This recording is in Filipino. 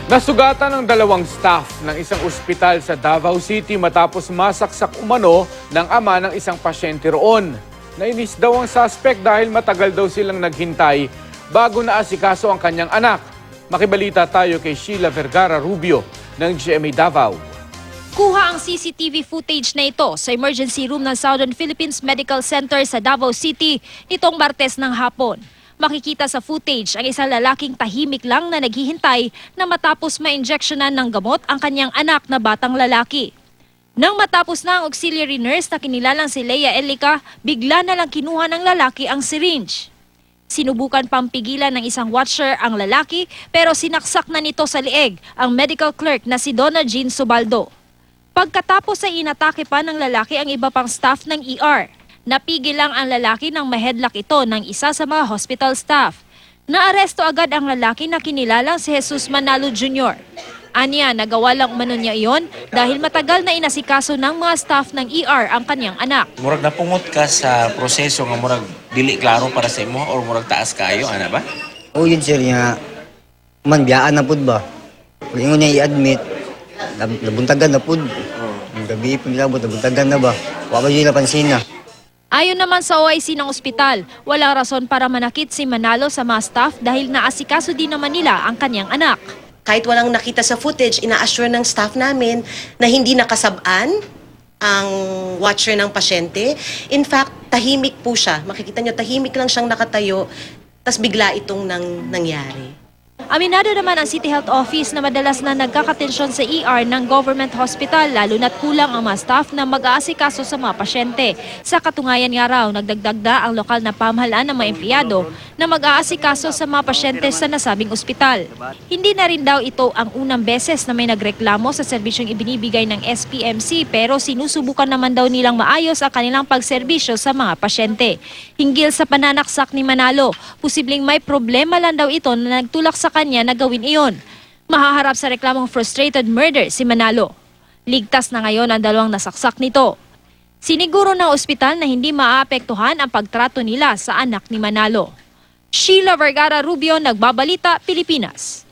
Nasugatan ng dalawang staff ng isang ospital sa Davao City matapos masaksak umano ng ama ng isang pasyente roon. Nainis daw ang suspect dahil matagal daw silang naghintay bago naasikaso ang kanyang anak. Makibalita tayo kay Sheila Vergara Rubio ng GMA Davao. Kuha ang CCTV footage na ito sa emergency room ng Southern Philippines Medical Center sa Davao City nitong Martes ng hapon. Makikita sa footage ang isang lalaking tahimik lang na naghihintay na matapos ma-injectionan ng gamot ang kanyang anak na batang lalaki. Nang matapos na ang auxiliary nurse na kinilalang si Leia Elica, bigla na lang kinuha ng lalaki ang syringe. Sinubukan pang pigilan ng isang watcher ang lalaki pero sinaksak na nito sa leeg ang medical clerk na si Donna Jean Subaldo. Pagkatapos ay inatake pa ng lalaki ang iba pang staff ng ER. Napigil lang ang lalaki nang mahedlock ito ng isa sa mga hospital staff. Naaresto agad ang lalaki na kinilalang si Jesus Manalo Jr. Anya, nagawa lang umano niya iyon dahil matagal na inasikaso ng mga staff ng ER ang kanyang anak. Murag napungot ka sa proseso nga murag dili klaro para sa imo or murag taas kayo, ana ba? O yun sir nga, man biyaan na pud ba? Pag ingon niya i-admit, nabuntagan na pud. Ang gabi pumilabot, nabuntagan na ba? Wala ba yun napansin na? Ayon naman sa OIC ng ospital, walang rason para manakit si Manalo sa mga staff dahil naasikaso din naman nila ang kanyang anak. Kahit walang nakita sa footage, ina-assure ng staff namin na hindi nakasabaan ang watcher ng pasyente. In fact, tahimik po siya. Makikita niyo, tahimik lang siyang nakatayo, tas bigla itong nangyari. Aminado naman ang City Health Office na madalas na nagkakatensyon sa ER ng government hospital lalo na't kulang ang mga staff na mag-aasikaso sa mga pasyente. Sa katunayan nga raw, nagdagdag na ang lokal na pamahalaan ng mga empleyado na mag-aasikaso sa mga pasyente sa nasabing ospital. Hindi na rin daw ito ang unang beses na may nagreklamo sa serbisyong ibinibigay ng SPMC pero sinusubukan naman daw nilang maayos ang kanilang pagserbisyo sa mga pasyente. Hinggil sa pananaksak ni Manalo, posibleng may problema lang daw ito na nagtulak sa kanya na gawin iyon. Mahaharap sa reklamong frustrated murder si Manalo. Ligtas na ngayon ang dalawang nasaksak nito. Siniguro ng ospital na hindi maaapektuhan ang pagtrato nila sa anak ni Manalo. Sheila Vergara Rubio, Nagbabalita, Pilipinas.